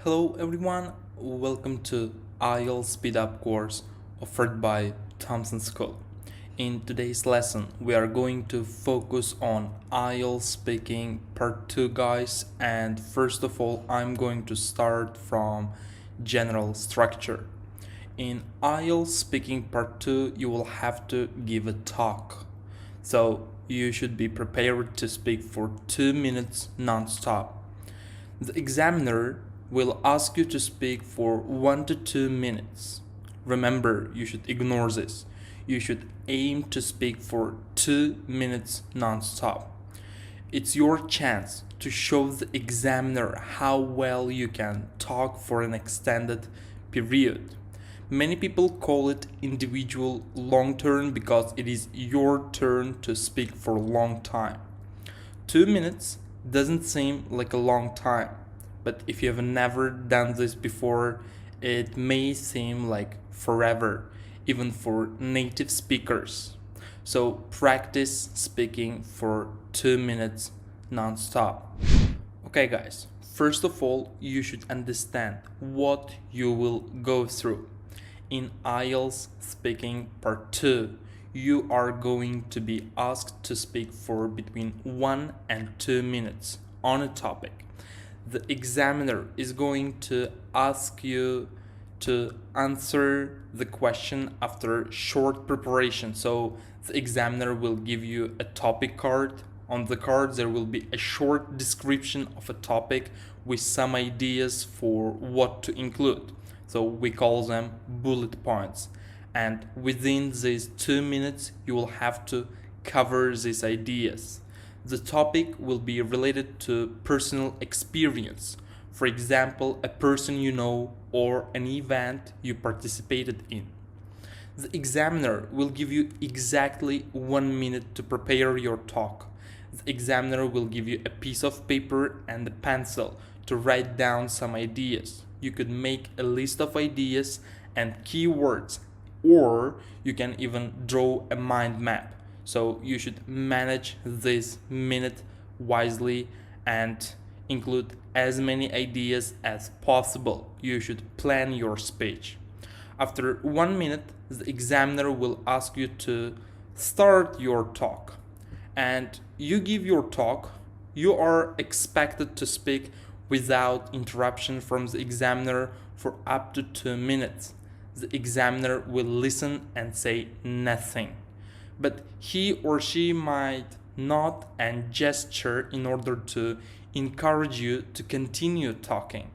Hello everyone, welcome to IELTS Speed Up course offered by Thompson School. In today's lesson, we are going to focus on IELTS speaking part 2 guys, and first of all, I'm going to start from general structure. In IELTS speaking part 2, you will have to give a talk. So you should be prepared to speak for 2 minutes non-stop. The examiner will ask you to speak for 1 to 2 minutes. Remember, you should ignore this. You should aim to speak for 2 minutes non-stop. It's your chance to show the examiner how well you can talk for an extended period. Many people call it individual long turn because it is your turn to speak for a long time. 2 minutes doesn't seem like a long time, but if you have never done this before, it may seem like forever, even for native speakers. So practice speaking for 2 minutes non-stop. Okay guys, first of all, you should understand what you will go through. In IELTS speaking part 2, you are going to be asked to speak for between 1 and 2 minutes on a topic. The examiner is going to ask you to answer the question after short preparation. So the examiner will give you a topic card. On the card there will be a short description of a topic with some ideas for what to include. So we call them bullet points. And within these 2 minutes you will have to cover these ideas. The topic will be related to personal experience. For example, a person you know or an event you participated in. The examiner will give you exactly 1 minute to prepare your talk. The examiner will give you a piece of paper and a pencil to write down some ideas. You could make a list of ideas and keywords, or you can even draw a mind map. So you should manage this minute wisely and include as many ideas as possible. You should plan your speech. After 1 minute, the examiner will ask you to start your talk. And you give your talk, you are expected to speak without interruption from the examiner for up to 2 minutes. The examiner will listen and say nothing, but he or she might nod and gesture in order to encourage you to continue talking.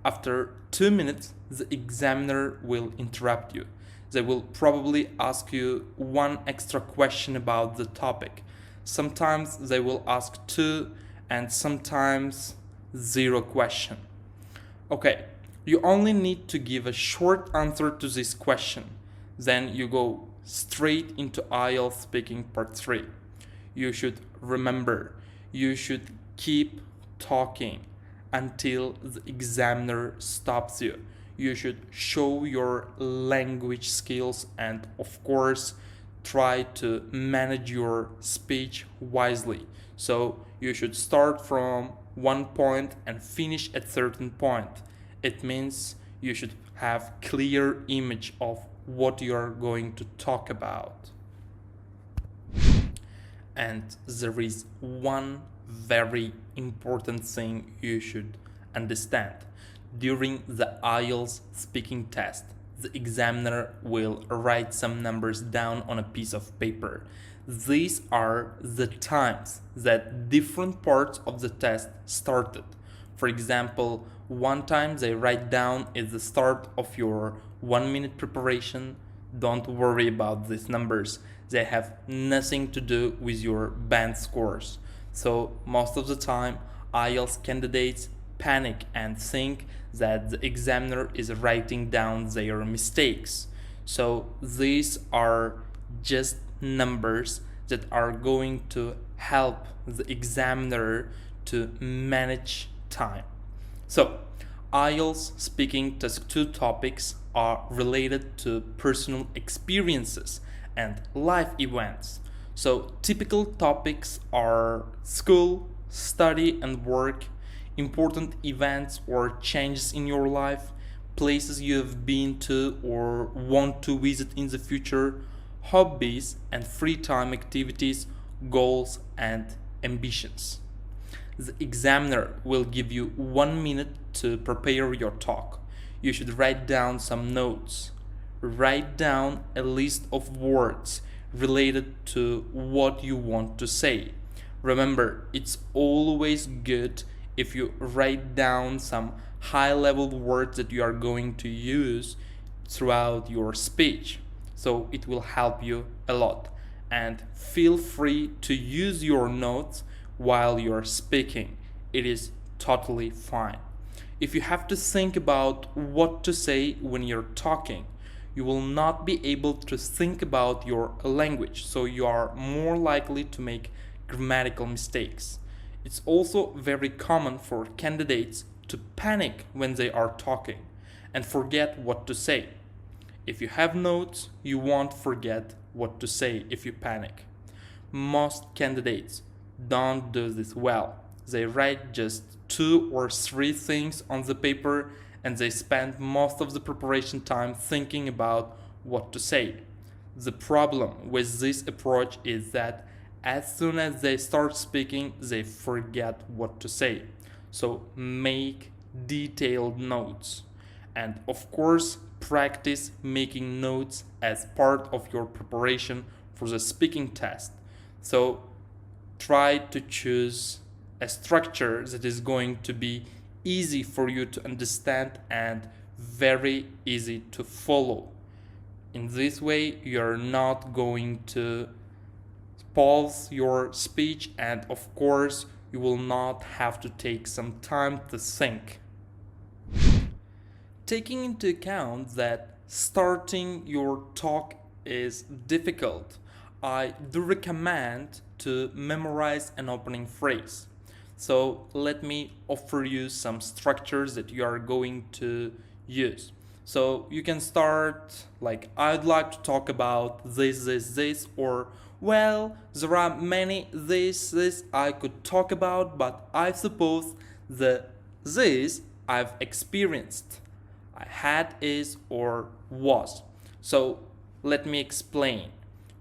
After 2 minutes, the examiner will interrupt you. They will probably ask you one extra question about the topic. Sometimes they will ask 2 and sometimes 0 question. Okay, you only need to give a short answer to this question. Then you go straight into IELTS speaking part 3. You should remember, you should keep talking until the examiner stops you. You should show your language skills and of course try to manage your speech wisely. So you should start from one point and finish at certain point. It means you should have clear image of what you are going to talk about. And there is one very important thing you should understand. During the IELTS speaking test, the examiner will write some numbers down on a piece of paper. These are the times that different parts of the test started. For example, one time they write down is the start of your 1 minute preparation. Don't worry about these numbers. They have nothing to do with your band scores. So most of the time, IELTS candidates panic and think that the examiner is writing down their mistakes. So these are just numbers that are going to help the examiner to manage time. So IELTS speaking test 2 topics are related to personal experiences and life events. So typical topics are school, study and work. important events or changes in your life, places you have been to or want to visit in the future, hobbies and free time activities, goals and ambitions. The examiner will give you 1 minute to prepare your talk. You should write down some notes. Write down a list of words related to what you want to say. Remember, it's always good if you write down some high level words that you are going to use throughout your speech. So it will help you a lot. And feel free to use your notes while you're speaking. It is totally fine. If you have to think about what to say when you're talking, you will not be able to think about your language, so you are more likely to make grammatical mistakes. It's also very common for candidates to panic when they are talking and forget what to say. If you have notes, you won't forget what to say if you panic. Most candidates don't do this well. They write just 2 or 3 things on the paper and they spend most of the preparation time thinking about what to say. The problem with this approach is that as soon as they start speaking, they forget what to say. So make detailed notes. And of course, practice making notes as part of your preparation for the speaking test. So try to choose a structure that is going to be easy for you to understand and very easy to follow. In this way, you're not going to pause your speech, and of course, you will not have to take some time to think. Taking into account that starting your talk is difficult, I do recommend to memorize an opening phrase. So let me offer you some structures that you are going to use. So you can start like, I'd like to talk about this, or well, there are many this I could talk about, but I suppose the this I've experienced. I had is or was. So let me explain.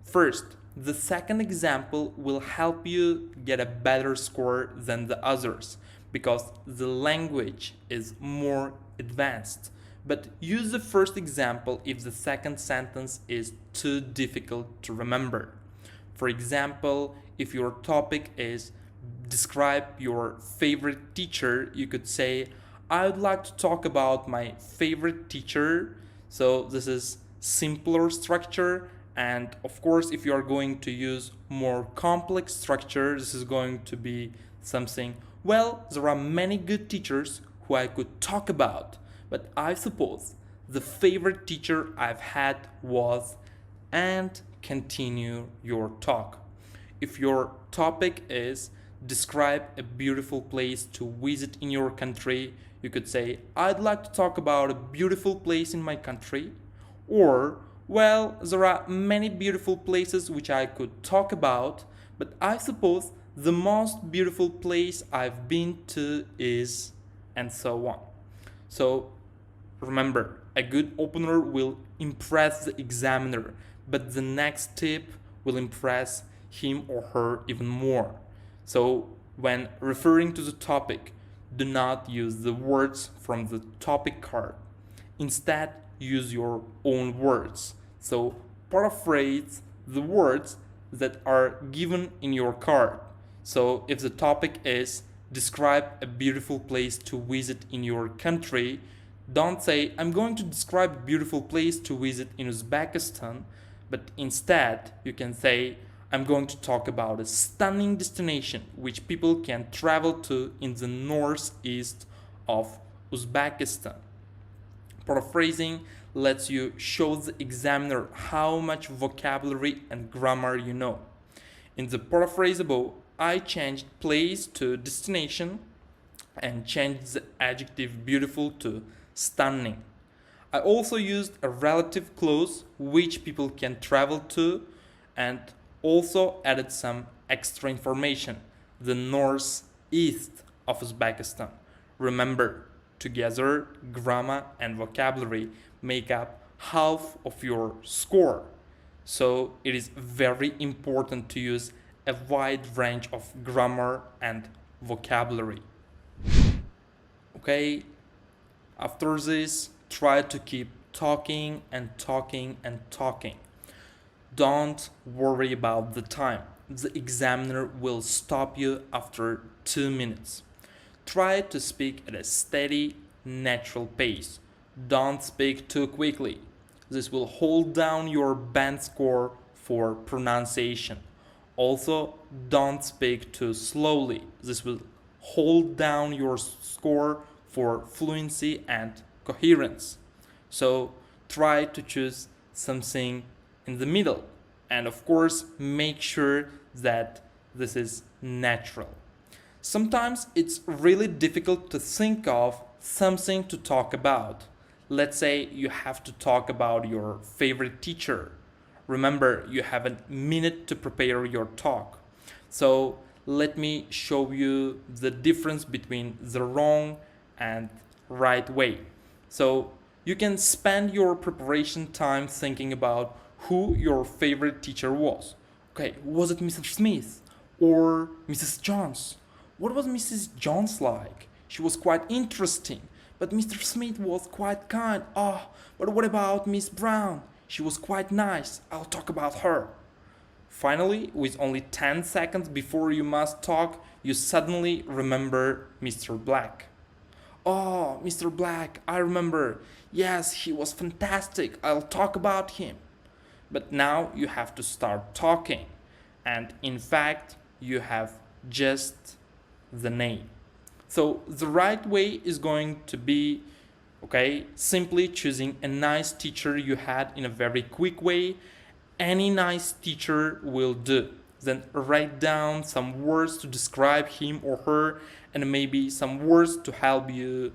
First, the second example will help you get a better score than the others because the language is more advanced. But use the first example if the second sentence is too difficult to remember. For example, if your topic is describe your favorite teacher, you could say, I would like to talk about my favorite teacher. So this is simpler structure. And of course, if you are going to use more complex structure, this is going to be something, well, there are many good teachers who I could talk about, but I suppose the favorite teacher I've had was, and continue your talk. If your topic is describe a beautiful place to visit in your country, you could say, I'd like to talk about a beautiful place in my country, or well, there are many beautiful places which I could talk about, but I suppose the most beautiful place I've been to is, and so on. So remember, a good opener will impress the examiner, but the next tip will impress him or her even more. So when referring to the topic, do not use the words from the topic card. Instead, use your own words. So paraphrase the words that are given in your card. So if the topic is describe a beautiful place to visit in your country, don't say I'm going to describe a beautiful place to visit in Uzbekistan, but instead you can say I'm going to talk about a stunning destination which people can travel to in the northeast of Uzbekistan. Paraphrasing lets you show the examiner how much vocabulary and grammar you know. In the paraphrase above, I changed place to destination and changed the adjective beautiful to stunning. I also used a relative clause which people can travel to and also added some extra information, the northeast of Uzbekistan. Remember, together, grammar and vocabulary make up half of your score. So it is very important to use a wide range of grammar and vocabulary. Okay, after this, try to keep talking and talking and talking. Don't worry about the time. The examiner will stop you after 2 minutes. Try to speak at a steady, natural pace. Don't speak too quickly. This will hold down your band score for pronunciation. Also, don't speak too slowly. This will hold down your score for fluency and coherence. So, try to choose something in the middle. And of course, make sure that this is natural. Sometimes it's really difficult to think of something to talk about. Let's say you have to talk about your favorite teacher. Remember, you have a minute to prepare your talk. So let me show you the difference between the wrong and right way. So you can spend your preparation time thinking about who your favorite teacher was. Okay, was it Mr. Smith or Mrs. Jones? What was Mrs. Jones like? She was quite interesting, but Mr. Smith was quite kind. But what about Miss Brown? She was quite nice. I'll talk about her. Finally, with only 10 seconds before you must talk, you suddenly remember Mr. Black. Oh, Mr. Black, I remember. Yes, he was fantastic. I'll talk about him. But now you have to start talking. And in fact, you have just the name. So the right way is going to be, simply choosing a nice teacher you had in a very quick way. Any nice teacher will do. Then write down some words to describe him or her, and maybe some words to help you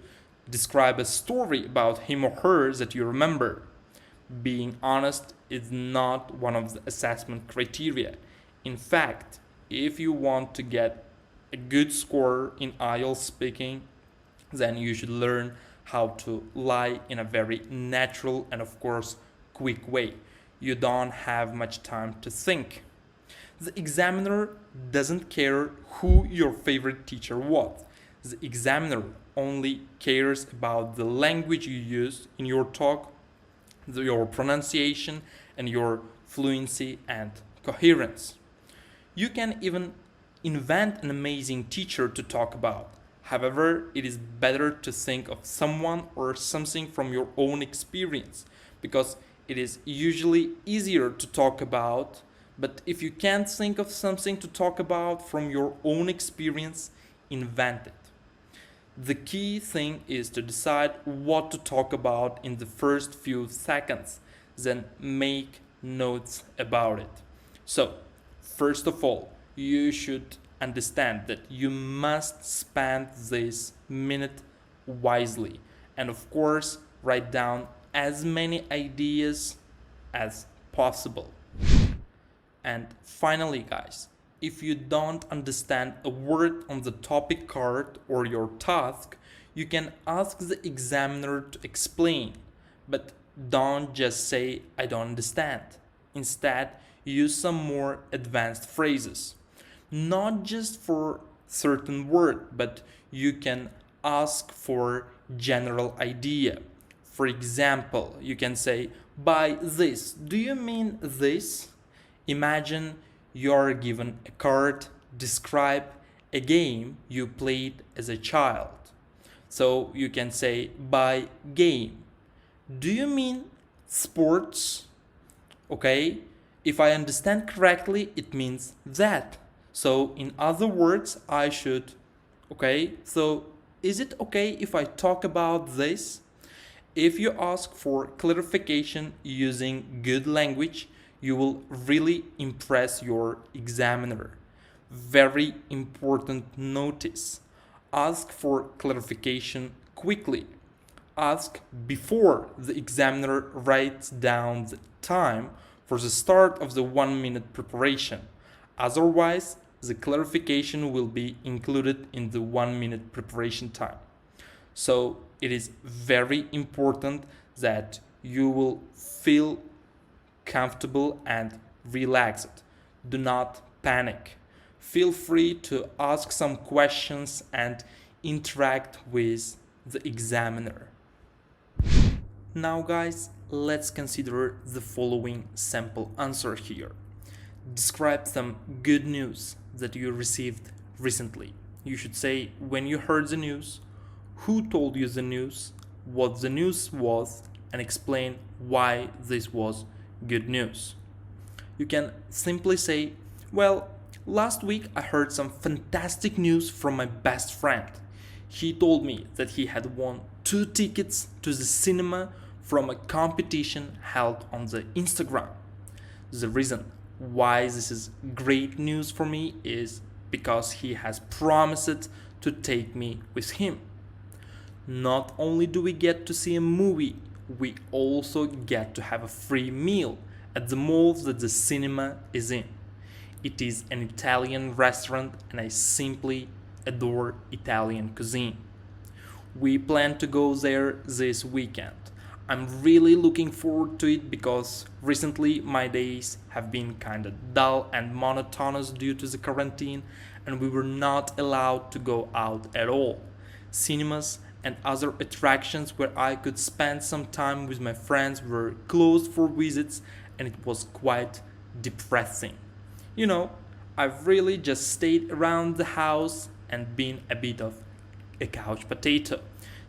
describe a story about him or her that you remember. Being honest is not one of the assessment criteria. In fact, if you want to get a good score in IELTS speaking, then you should learn how to lie in a very natural and of course quick way. You don't have much time to think. The examiner doesn't care who your favorite teacher was. The examiner only cares about the language you use in your talk, your pronunciation, and your fluency and coherence. You can even invent an amazing teacher to talk about. However, it is better to think of someone or something from your own experience, because it is usually easier to talk about. But if you can't think of something to talk about from your own experience, invent it. The key thing is to decide what to talk about in the first few seconds, then make notes about it. So, first of all, you should understand that you must spend this minute wisely, and of course, write down as many ideas as possible. And finally, guys, if you don't understand a word on the topic card or your task, you can ask the examiner to explain, but don't just say, I don't understand. Instead, use some more advanced phrases. Not just for certain word, but you can ask for general idea. For example, you can say, by this, do you mean this? Imagine you're given a card, describe a game you played as a child. So you can say, by game, do you mean sports? Okay, if I understand correctly, it means that. So in other words, I should, so is it okay if I talk about this? If you ask for clarification using good language, you will really impress your examiner. Very important notice. Ask for clarification quickly. Ask before the examiner writes down the time for the start of the 1 minute preparation. Otherwise, the clarification will be included in the 1 minute preparation time. So it is very important that you will feel comfortable and relaxed. Do not panic. Feel free to ask some questions and interact with the examiner. Now, guys, let's consider the following sample answer here. Describe some good news that you received recently. You should say when you heard the news, who told you the news, what the news was, and explain why this was good news. You can simply say, well, last week I heard some fantastic news from my best friend. He told me that he had won 2 tickets to the cinema from a competition held on the Instagram. The reason why this is great news for me is because he has promised to take me with him. Not only do we get to see a movie, we also get to have a free meal at the mall that the cinema is in. It is an Italian restaurant and I simply adore Italian cuisine. We plan to go there this weekend. I'm really looking forward to it because recently my days have been kinda dull and monotonous due to the quarantine and we were not allowed to go out at all. Cinemas and other attractions where I could spend some time with my friends were closed for visits and it was quite depressing. You know, I've really just stayed around the house and been a bit of a couch potato,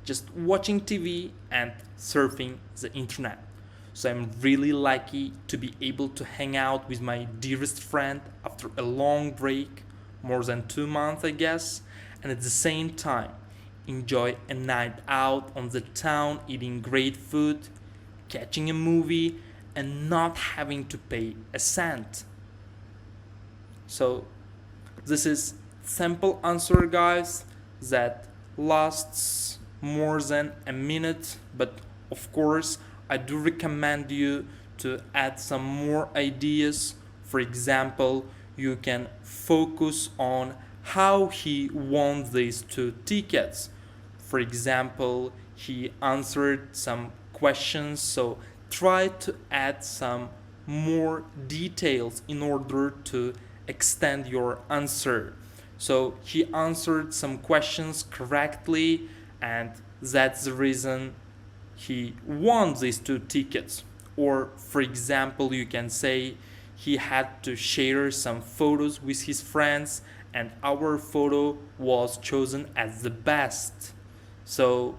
just watching TV and surfing the internet. So I'm really lucky to be able to hang out with my dearest friend after a long break, more than 2 months I guess, and at the same time enjoy a night out on the town eating great food, catching a movie, and not having to pay a cent. So this is sample answer, guys, that lasts more than a minute, but of course I do recommend you to add some more ideas. For example, you can focus on how he won these 2 tickets. For example, he answered some questions, so try to add some more details in order to extend your answer. So he answered some questions correctly, and that's the reason he won these 2 tickets. Or, for example, you can say he had to share some photos with his friends, and our photo was chosen as the best. So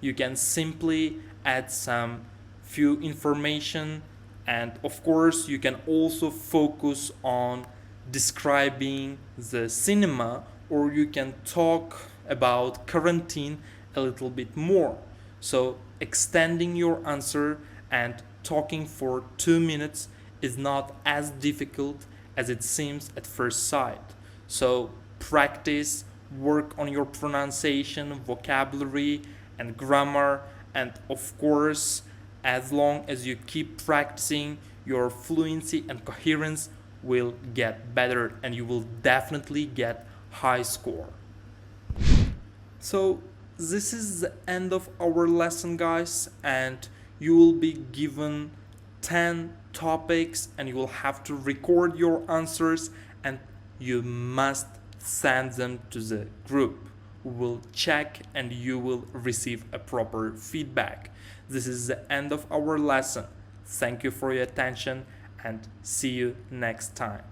you can simply add some few information, and of course you can also focus on describing the cinema, or you can talk about quarantine a little bit more. So extending your answer and talking for 2 minutes is not as difficult as it seems at first sight. So practice, work on your pronunciation, vocabulary, and grammar, and of course, as long as you keep practicing, your fluency and coherence will get better and you will definitely get high score. So this is the end of our lesson, guys, and you will be given 10 topics and you will have to record your answers and you must send them to the group. We will check and you will receive a proper feedback. This is the end of our lesson. Thank you for your attention and see you next time.